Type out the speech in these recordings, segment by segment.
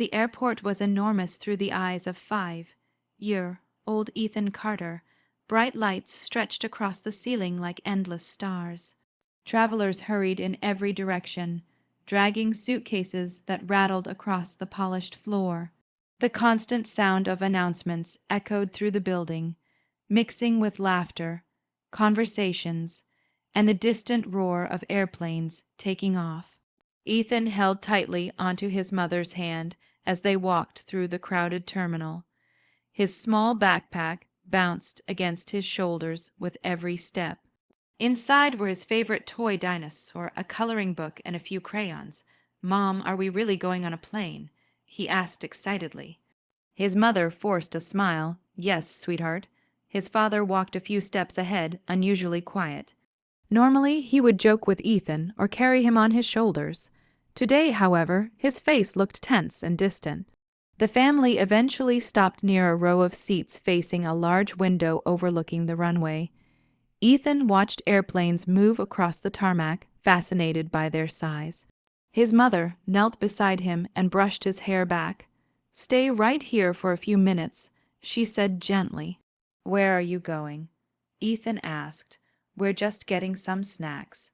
The airport was enormous through the eyes of 5-year-old Ethan Carter. Bright lights stretched across the ceiling like endless stars. Travelers hurried in every direction, dragging suitcases that rattled across the polished floor. The constant sound of announcements echoed through the building, mixing with laughter, conversations, and the distant roar of airplanes taking off. Ethan held tightly onto his mother's hand as they walked through the crowded terminal. His small backpack bounced against his shoulders with every step. Inside were his favorite toy dinosaur, a coloring book, and a few crayons. "Mom, are we really going on a plane?" he asked excitedly. His mother forced a smile. "Yes, sweetheart." His father walked a few steps ahead, unusually quiet. Normally, he would joke with Ethan or carry him on his shoulders. Today, however, his face looked tense and distant. The family eventually stopped near a row of seats facing a large window overlooking the runway. Ethan watched airplanes move across the tarmac, fascinated by their size. His mother knelt beside him and brushed his hair back. "Stay right here for a few minutes," she said gently. "Where are you going?" Ethan asked. "We're just getting some snacks."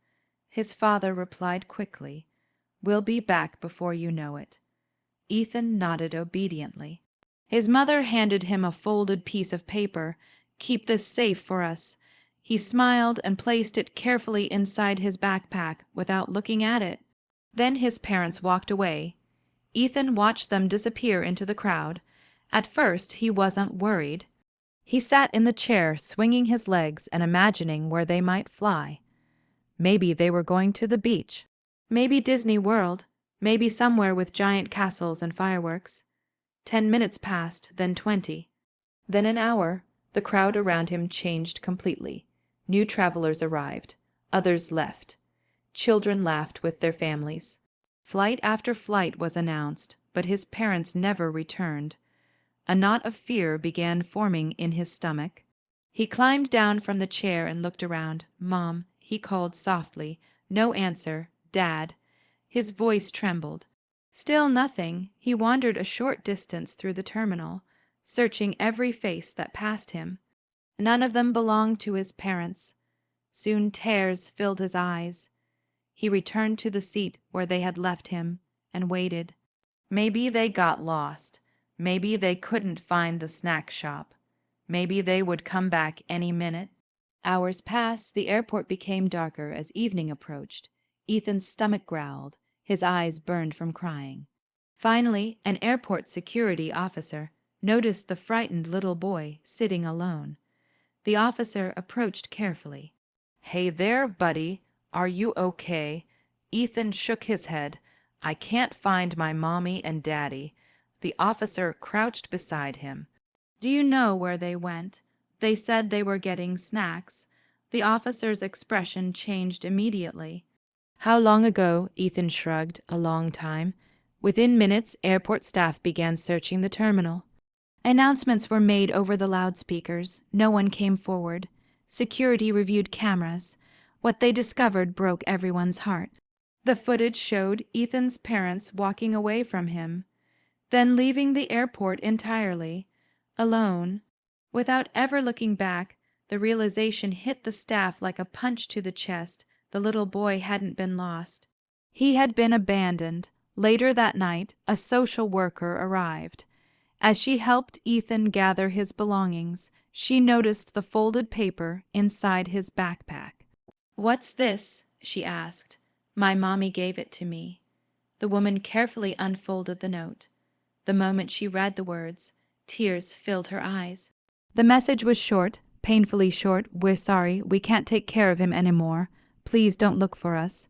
His father replied quickly. "We'll be back before you know it." Ethan nodded obediently. His mother handed him a folded piece of paper. "Keep this safe for us." He smiled and placed it carefully inside his backpack without looking at it. Then his parents walked away. Ethan watched them disappear into the crowd. At first, he wasn't worried. He sat in the chair, swinging his legs and imagining where they might fly. Maybe they were going to the beach. Maybe Disney World. Maybe somewhere with giant castles and fireworks. 10 minutes passed, then 20. Then an hour. The crowd around him changed completely. New travelers arrived. Others left. Children laughed with their families. Flight after flight was announced, but his parents never returned. A knot of fear began forming in his stomach. He climbed down from the chair and looked around. "Mom," he called softly. No answer. "Dad." His voice trembled. Still nothing. He wandered a short distance through the terminal, searching every face that passed him. None of them belonged to his parents. Soon tears filled his eyes. He returned to the seat where they had left him and waited. Maybe they got lost. Maybe they couldn't find the snack shop. Maybe they would come back any minute. Hours passed. The airport became darker as evening approached. Ethan's stomach growled. His eyes burned from crying. Finally, an airport security officer noticed the frightened little boy sitting alone. The officer approached carefully. "Hey there, buddy. Are you okay?" Ethan shook his head. "I can't find my mommy and daddy." The officer crouched beside him. "Do you know where they went?" "They said they were getting snacks." The officer's expression changed immediately. "How long ago?" Ethan shrugged. "A long time." Within minutes, airport staff began searching the terminal. Announcements were made over the loudspeakers. No one came forward. Security reviewed cameras. What they discovered broke everyone's heart. The footage showed Ethan's parents walking away from him, then leaving the airport entirely, alone. Without ever looking back, the realization hit the staff like a punch to the chest. The little boy hadn't been lost. He had been abandoned. Later that night, a social worker arrived. As she helped Ethan gather his belongings, she noticed the folded paper inside his backpack. "What's this?" she asked. "My mommy gave it to me." The woman carefully unfolded the note. The moment she read the words, tears filled her eyes. The message was short, painfully short. "We're sorry. We can't take care of him anymore. Please don't look for us."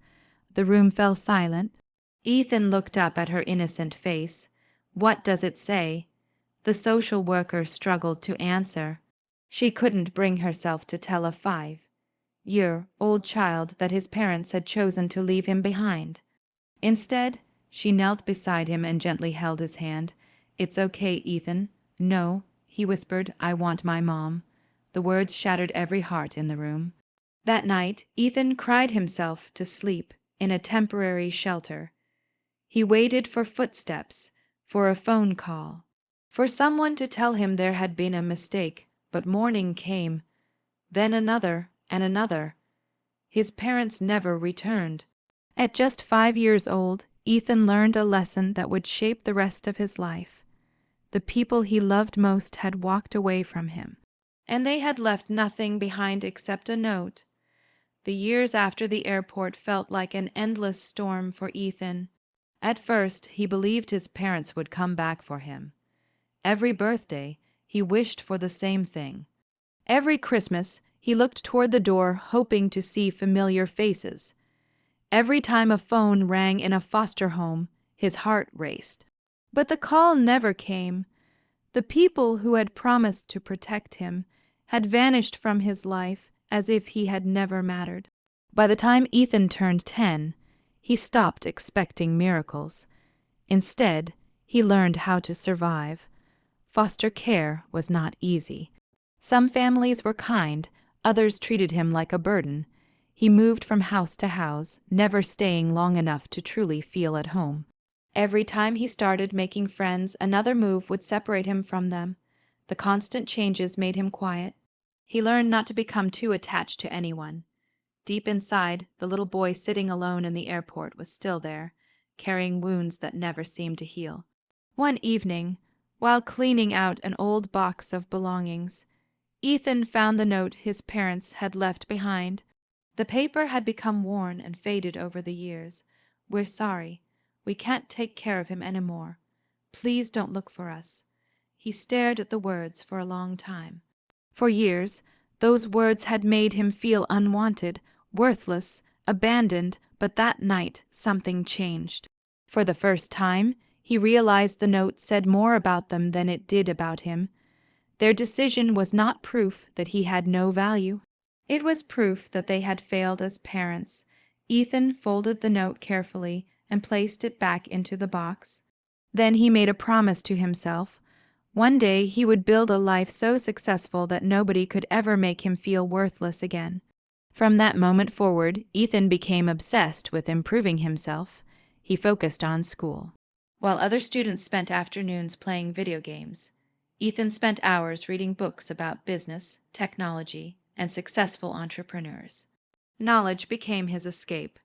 The room fell silent. Ethan looked up at her innocent face. "What does it say?" The social worker struggled to answer. She couldn't bring herself to tell a 5-year-old child that his parents had chosen to leave him behind. Instead, she knelt beside him and gently held his hand. "It's okay, Ethan." "No," he whispered, "I want my mom." The words shattered every heart in the room. That night, Ethan cried himself to sleep in a temporary shelter. He waited for footsteps, for a phone call, for someone to tell him there had been a mistake. But morning came, then another and another. His parents never returned. At just 5 years old, Ethan learned a lesson that would shape the rest of his life. The people he loved most had walked away from him, and they had left nothing behind except a note. The years after the airport felt like an endless storm for Ethan. At first, he believed his parents would come back for him. Every birthday, he wished for the same thing. Every Christmas, he looked toward the door hoping to see familiar faces. Every time a phone rang in a foster home, his heart raced. But the call never came. The people who had promised to protect him had vanished from his life as if he had never mattered. By the time Ethan turned 10, he stopped expecting miracles. Instead, he learned how to survive. Foster care was not easy. Some families were kind, others treated him like a burden. He moved from house to house, never staying long enough to truly feel at home. Every time he started making friends, another move would separate him from them. The constant changes made him quiet. He learned not to become too attached to anyone. Deep inside, the little boy sitting alone in the airport was still there, carrying wounds that never seemed to heal. One evening, while cleaning out an old box of belongings, Ethan found the note his parents had left behind. The paper had become worn and faded over the years. "We're sorry. We can't take care of him anymore. Please don't look for us." He stared at the words for a long time. For years, those words had made him feel unwanted, worthless, abandoned, but that night something changed. For the first time, he realized the note said more about them than it did about him. Their decision was not proof that he had no value. It was proof that they had failed as parents. Ethan folded the note carefully and placed it back into the box. Then he made a promise to himself. One day he would build a life so successful that nobody could ever make him feel worthless again. From that moment forward, Ethan became obsessed with improving himself. He focused on school. While other students spent afternoons playing video games, Ethan spent hours reading books about business, technology, and successful entrepreneurs. Knowledge became his escape.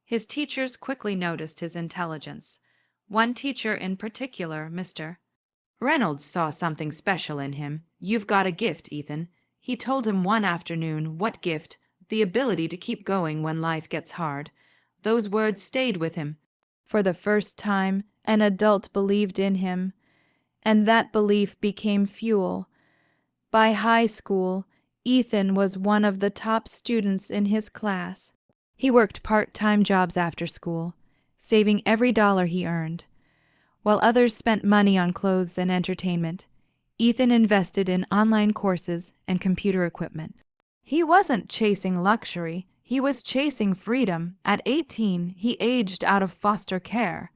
His teachers quickly noticed his intelligence. One teacher in particular, Mr. Reynolds, saw something special in him. "You've got a gift, Ethan." He told him one afternoon. What gift? The ability to keep going when life gets hard. Those words stayed with him. For the first time, an adult believed in him, and that belief became fuel. By high school, Ethan was one of the top students in his class. He worked part-time jobs after school, saving every dollar he earned. While others spent money on clothes and entertainment, Ethan invested in online courses and computer equipment. He wasn't chasing luxury, he was chasing freedom. At 18, he aged out of foster care.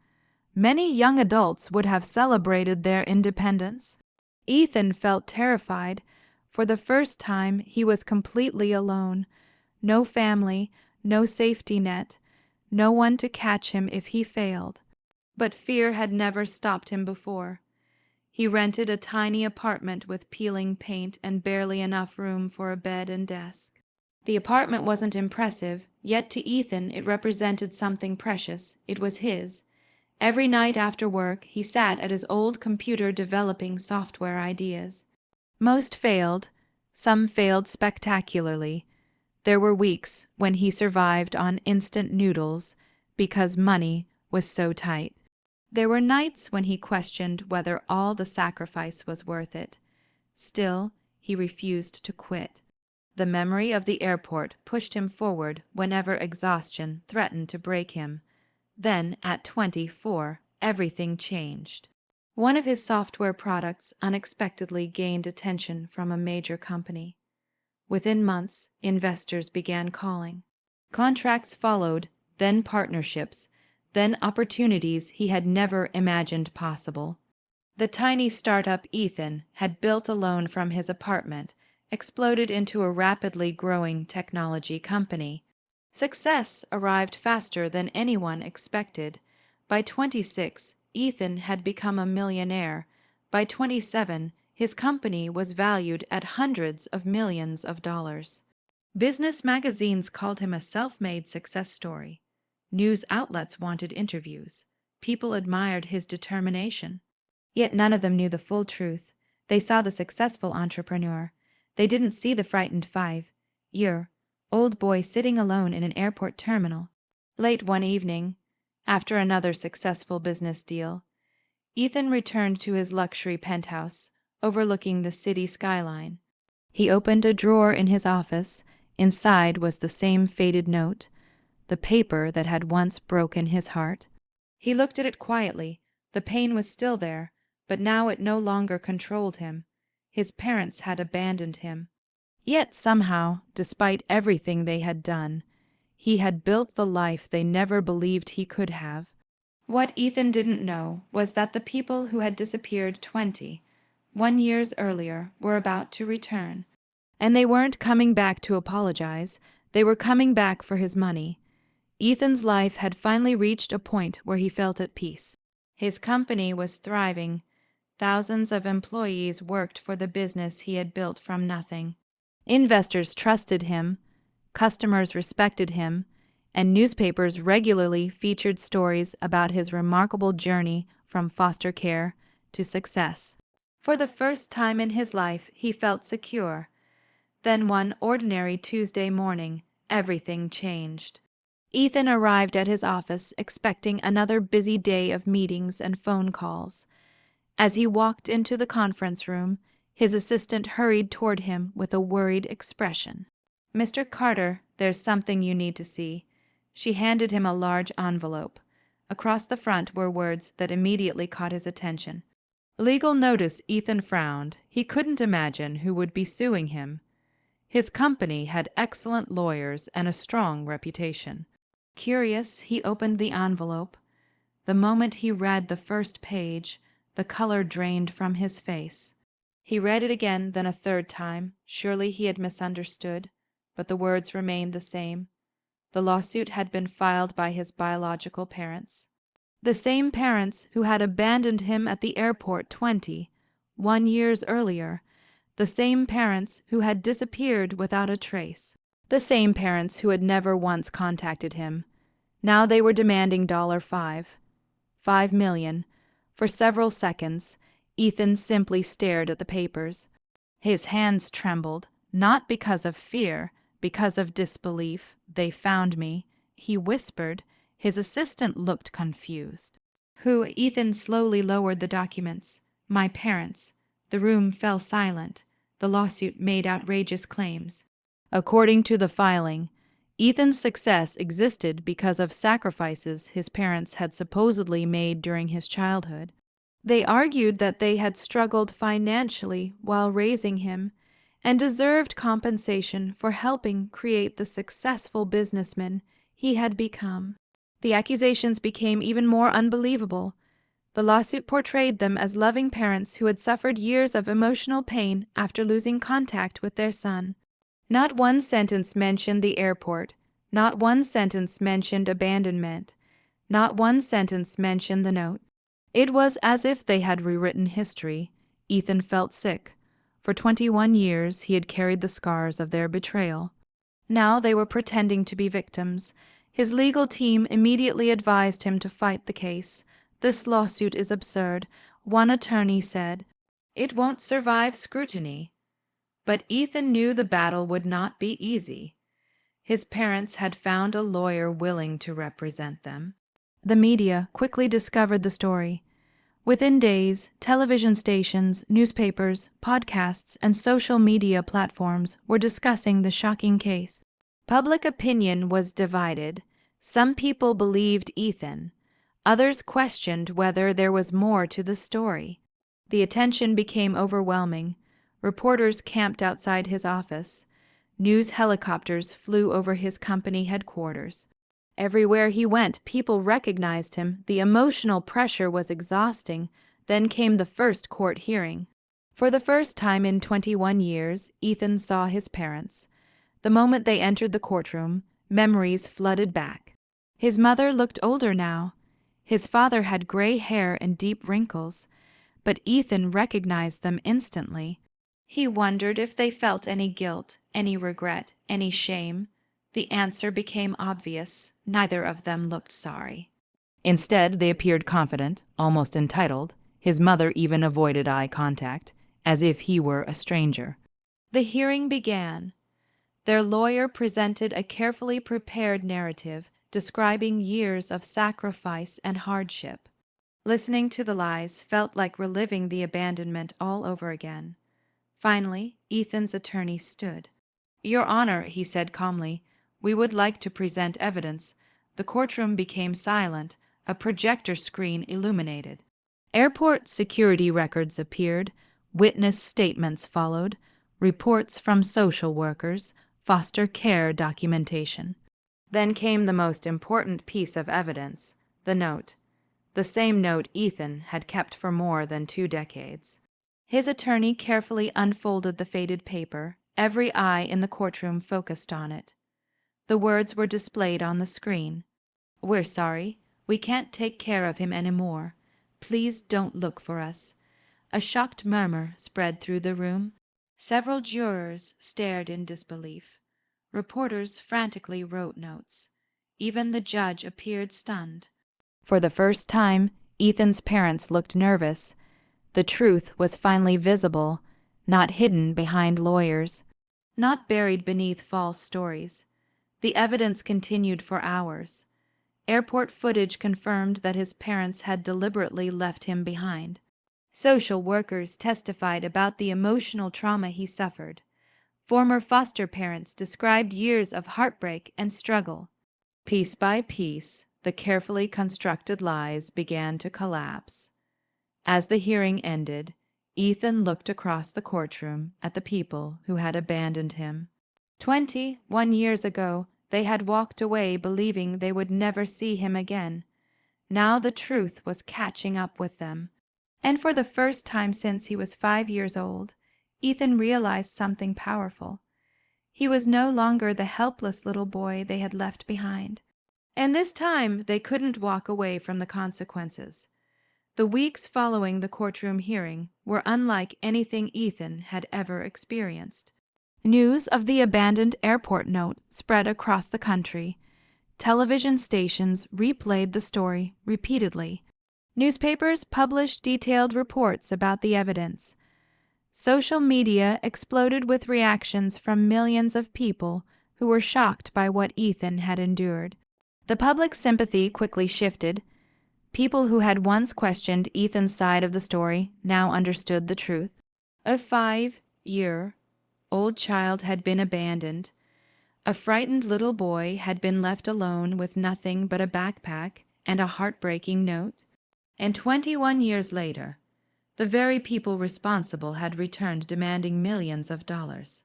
Many young adults would have celebrated their independence. Ethan felt terrified. For the first time, he was completely alone. No family, no safety net, no one to catch him if he failed. But fear had never stopped him before. He rented a tiny apartment with peeling paint and barely enough room for a bed and desk. The apartment wasn't impressive, yet to Ethan it represented something precious. It was his. Every night after work, he sat at his old computer developing software ideas. Most failed. Some failed spectacularly. There were weeks when he survived on instant noodles because money was so tight. There were nights when he questioned whether all the sacrifice was worth it. Still, he refused to quit. The memory of the airport pushed him forward whenever exhaustion threatened to break him. Then, at 24, everything changed. One of his software products unexpectedly gained attention from a major company. Within months, investors began calling. Contracts followed, then partnerships, then opportunities he had never imagined possible. The tiny startup Ethan had built alone from his apartment exploded into a rapidly growing technology company. Success arrived faster than anyone expected. By 26, Ethan had become a millionaire. By 27, his company was valued at hundreds of millions of dollars. Business magazines called him a self-made success story. News outlets wanted interviews. People admired his determination. Yet none of them knew the full truth. They saw the successful entrepreneur. They didn't see the frightened 5-year-old boy sitting alone in an airport terminal. Late one evening, after another successful business deal, Ethan returned to his luxury penthouse, overlooking the city skyline. He opened a drawer in his office. Inside was the same faded note, the paper that had once broken his heart. He looked at it quietly. The pain was still there, but now it no longer controlled him. His parents had abandoned him. Yet somehow, despite everything they had done, he had built the life they never believed he could have. What Ethan didn't know was that the people who had disappeared 21 years earlier were about to return. And they weren't coming back to apologize. They were coming back for his money. Ethan's life had finally reached a point where he felt at peace. His company was thriving. Thousands of employees worked for the business he had built from nothing. Investors trusted him, customers respected him, and newspapers regularly featured stories about his remarkable journey from foster care to success. For the first time in his life, he felt secure. Then one ordinary Tuesday morning, everything changed. Ethan arrived at his office expecting another busy day of meetings and phone calls. As he walked into the conference room, his assistant hurried toward him with a worried expression. "Mr. Carter, there's something you need to see." She handed him a large envelope. Across the front were words that immediately caught his attention. Legal notice. Ethan frowned. He couldn't imagine who would be suing him. His company had excellent lawyers and a strong reputation. Curious, he opened the envelope. The moment he read the first page, the color drained from his face. He read it again, then a third time. Surely he had misunderstood, but the words remained the same. The lawsuit had been filed by his biological parents. The same parents who had abandoned him at the airport 21 years earlier. The same parents who had disappeared without a trace. The same parents who had never once contacted him. Now they were demanding $5 million. For several seconds, Ethan simply stared at the papers. His hands trembled, not because of fear, because of disbelief. "They found me," he whispered. His assistant looked confused. "Who?" Ethan slowly lowered the documents. "My parents." The room fell silent. The lawsuit made outrageous claims. According to the filing, Ethan's success existed because of sacrifices his parents had supposedly made during his childhood. They argued that they had struggled financially while raising him and deserved compensation for helping create the successful businessman he had become. The accusations became even more unbelievable. The lawsuit portrayed them as loving parents who had suffered years of emotional pain after losing contact with their son. Not one sentence mentioned the airport. Not one sentence mentioned abandonment. Not one sentence mentioned the note. It was as if they had rewritten history. Ethan felt sick. For 21 years he had carried the scars of their betrayal. Now they were pretending to be victims. His legal team immediately advised him to fight the case. "This lawsuit is absurd," one attorney said. "It won't survive scrutiny." But Ethan knew the battle would not be easy. His parents had found a lawyer willing to represent them. The media quickly discovered the story. Within days, television stations, newspapers, podcasts, and social media platforms were discussing the shocking case. Public opinion was divided. Some people believed Ethan. Others questioned whether there was more to the story. The attention became overwhelming. Reporters camped outside his office. News helicopters flew over his company headquarters. Everywhere he went, people recognized him. The emotional pressure was exhausting. Then came the first court hearing. For the first time in 21 years, Ethan saw his parents. The moment they entered the courtroom, memories flooded back. His mother looked older now. His father had gray hair and deep wrinkles, but Ethan recognized them instantly. He wondered if they felt any guilt, any regret, any shame. The answer became obvious. Neither of them looked sorry. Instead, they appeared confident, almost entitled. His mother even avoided eye contact, as if he were a stranger. The hearing began. Their lawyer presented a carefully prepared narrative describing years of sacrifice and hardship. Listening to the lies felt like reliving the abandonment all over again. Finally, Ethan's attorney stood. "Your Honor," he said calmly, "we would like to present evidence." The courtroom became silent. A projector screen illuminated. Airport security records appeared. Witness statements followed. Reports from social workers. Foster care documentation. Then came the most important piece of evidence, the note. The same note Ethan had kept for more than 2 decades. His attorney carefully unfolded the faded paper. Every eye in the courtroom focused on it. The words were displayed on the screen. "We're sorry. We can't take care of him anymore. Please don't look for us." A shocked murmur spread through the room. Several jurors stared in disbelief. Reporters frantically wrote notes. Even the judge appeared stunned. For the first time, Ethan's parents looked nervous. The truth was finally visible, not hidden behind lawyers, not buried beneath false stories. The evidence continued for hours. Airport footage confirmed that his parents had deliberately left him behind. Social workers testified about the emotional trauma he suffered. Former foster parents described years of heartbreak and struggle. Piece by piece, the carefully constructed lies began to collapse. As the hearing ended, Ethan looked across the courtroom at the people who had abandoned him. 21 years ago, they had walked away believing they would never see him again. Now the truth was catching up with them. And for the first time since he was 5 years old, Ethan realized something powerful. He was no longer the helpless little boy they had left behind. And this time they couldn't walk away from the consequences. The weeks following the courtroom hearing were unlike anything Ethan had ever experienced. News of the abandoned airport note spread across the country. Television stations replayed the story repeatedly. Newspapers published detailed reports about the evidence. Social media exploded with reactions from millions of people who were shocked by what Ethan had endured. The public sympathy quickly shifted. People who had once questioned Ethan's side of the story now understood the truth. A 5-year-old child had been abandoned. A frightened little boy had been left alone with nothing but a backpack and a heartbreaking note. And 21 years later, the very people responsible had returned demanding millions of dollars.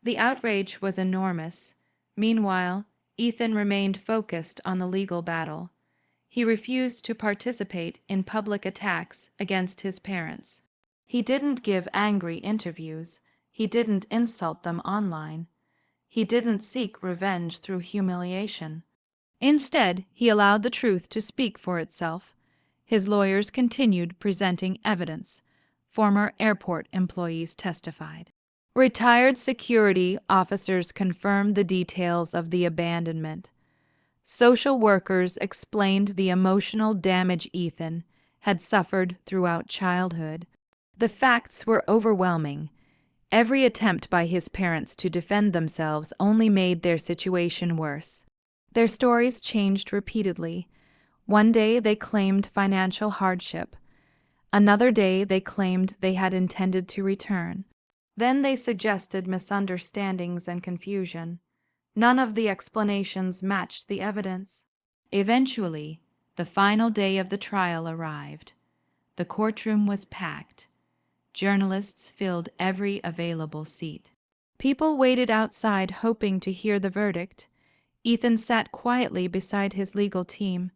The outrage was enormous. Meanwhile, Ethan remained focused on the legal battle. He refused to participate in public attacks against his parents. He didn't give angry interviews. He didn't insult them online. He didn't seek revenge through humiliation. Instead, he allowed the truth to speak for itself. His lawyers continued presenting evidence. Former airport employees testified. Retired security officers confirmed the details of the abandonment. Social workers explained the emotional damage Ethan had suffered throughout childhood. The facts were overwhelming. Every attempt by his parents to defend themselves only made their situation worse. Their stories changed repeatedly. One day they claimed financial hardship. Another day they claimed they had intended to return. Then they suggested misunderstandings and confusion. None of the explanations matched the evidence. Eventually, the final day of the trial arrived. The courtroom was packed. Journalists filled every available seat. People waited outside hoping to hear the verdict. Ethan sat quietly beside his legal team.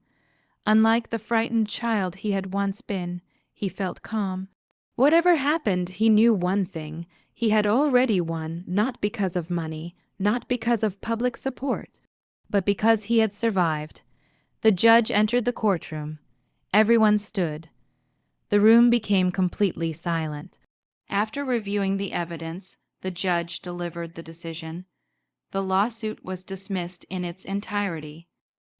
Unlike the frightened child he had once been, he felt calm. Whatever happened, he knew one thing. He had already won, not because of money, not because of public support, but because he had survived. The judge entered the courtroom. Everyone stood. The room became completely silent. After reviewing the evidence, the judge delivered the decision. The lawsuit was dismissed in its entirety.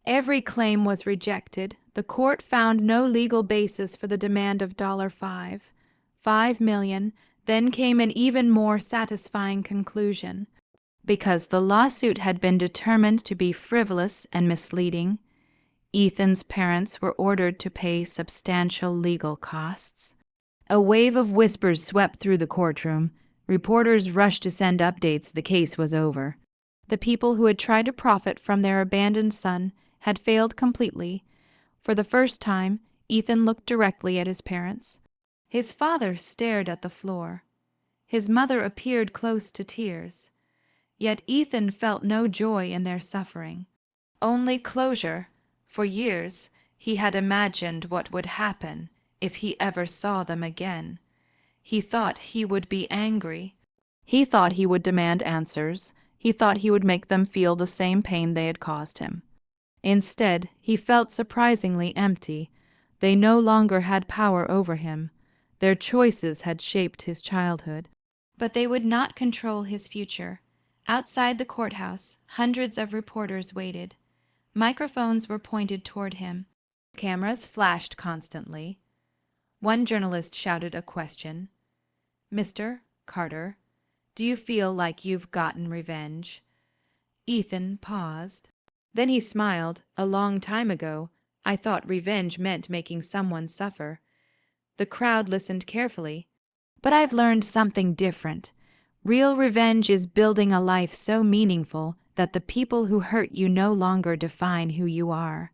Every claim was rejected. The court found no legal basis for the demand of $5 million. Then came an even more satisfying conclusion. Because the lawsuit had been determined to be frivolous and misleading, Ethan's parents were ordered to pay substantial legal costs. A wave of whispers swept through the courtroom. Reporters rushed to send updates the case was over. The people who had tried to profit from their abandoned son had failed completely. For the first time, Ethan looked directly at his parents. His father stared at the floor. His mother appeared close to tears. Yet Ethan felt no joy in their suffering, only closure. For years, he had imagined what would happen if he ever saw them again. He thought he would be angry. He thought he would demand answers. He thought he would make them feel the same pain they had caused him. Instead, he felt surprisingly empty. They no longer had power over him. Their choices had shaped his childhood. But they would not control his future. Outside the courthouse, hundreds of reporters waited. Microphones were pointed toward him. Cameras flashed constantly. One journalist shouted a question. "Mr. Carter, do you feel like you've gotten revenge?" Ethan paused. Then he smiled. "A long time ago, I thought revenge meant making someone suffer." The crowd listened carefully. "But I've learned something different. Real revenge is building a life so meaningful that the people who hurt you no longer define who you are."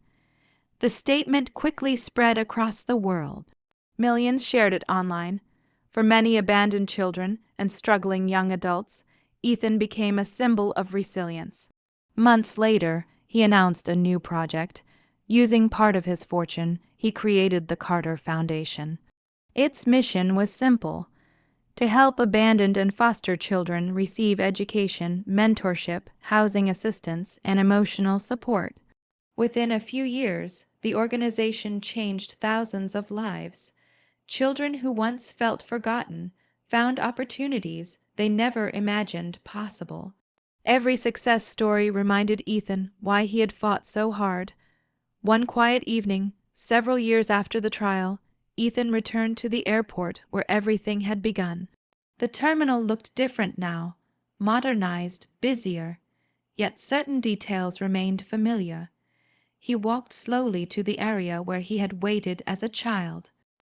The statement quickly spread across the world. Millions shared it online. For many abandoned children and struggling young adults, Ethan became a symbol of resilience. Months later, he announced a new project. Using part of his fortune, he created the Carter Foundation. Its mission was simple: to help abandoned and foster children receive education, mentorship, housing assistance, and emotional support. Within a few years, the organization changed thousands of lives. Children who once felt forgotten found opportunities they never imagined possible. Every success story reminded Ethan why he had fought so hard. One quiet evening, several years after the trial, Ethan returned to the airport where everything had begun. The terminal looked different now, modernized, busier, yet certain details remained familiar. He walked slowly to the area where he had waited as a child.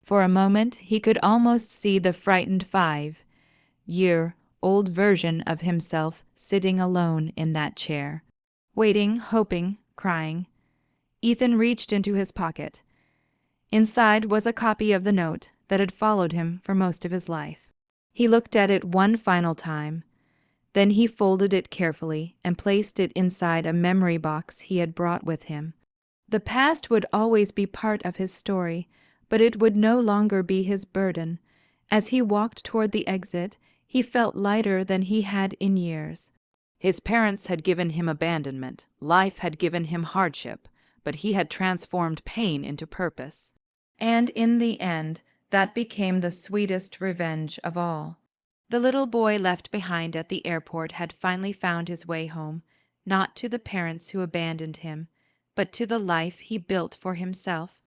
For a moment, he could almost see the frightened 5-year-old version of himself sitting alone in that chair, waiting, hoping, crying. Ethan reached into his pocket. Inside was a copy of the note that had followed him for most of his life. He looked at it one final time. Then he folded it carefully and placed it inside a memory box he had brought with him. The past would always be part of his story, but it would no longer be his burden. As he walked toward the exit, he felt lighter than he had in years. His parents had given him abandonment. Life had given him hardship, but he had transformed pain into purpose. And in the end, that became the sweetest revenge of all. The little boy left behind at the airport had finally found his way home, not to the parents who abandoned him, but to the life he built for himself.